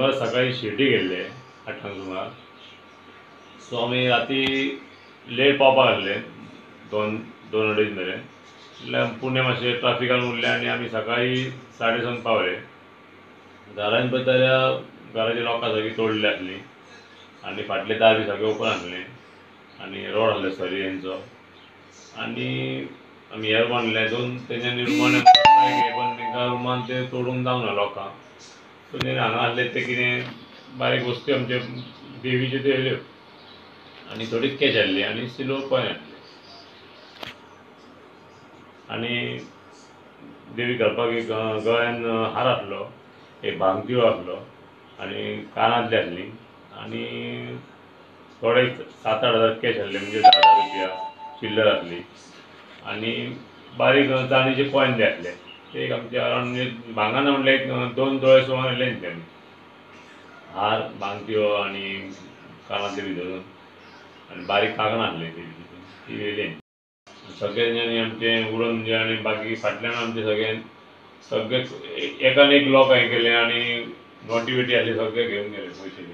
शेनवार सकाळी शिर्डी गेल्ले 8 सुमार. सो आमी राती लेट पावपाक आसले 2-2:30 मेरेन. म्हटल्यार पुणे मातशें ट्राफिकान उरलें आनी आमी सकाळी 6:30 पावले. घरान पळयता जाल्यार घराची लोकां सगळीं तोडली आसली आनी फाटले दार बी सगळे ओपन आसले आनी रोड आसले सरियेंचो. आनी आमी हें म्हणलें तेंच्यांनी रुमान ट्राय केली पण तेंकां रुमान ते तोडूंक जावना लोकांक. सो तेणी हांगा आसले ते कितें बारीक वस्तू आमचे देवीच्यो त्यो व्हेल्यो आनी थोडी कॅश हाडली आनी सिल्वर कॉयन हाडले. आनी देवी घालपाक एक गळ्यान हार आसलो, एक भांगतिळो आसलो आनी कानांतली आसली आनी थोडे 7-8 हजार कॅश आसले म्हणजे 10,000 रुपया चिल्लर आसली आनी बारीक चांदीचे कॉयन बी आसले. ते एक आमचे अरावंड म्हणजे भांगार म्हणल्यार एक 2 तोळे सुमार हाडले तेंच्यांनी. हार, भांगतिळो आनी कानांतले बी धरून आनी बारीक कांकणां आसली ती व्हेली. सगळे तेंच्यांनी आमचें उडोवन दिलें आनी बाकी फाटल्यान आमचे सगळे एकान एक लॉक हें केलें आनी नोटी बिटी आसली सगळे घेवन गेले पयशे बी.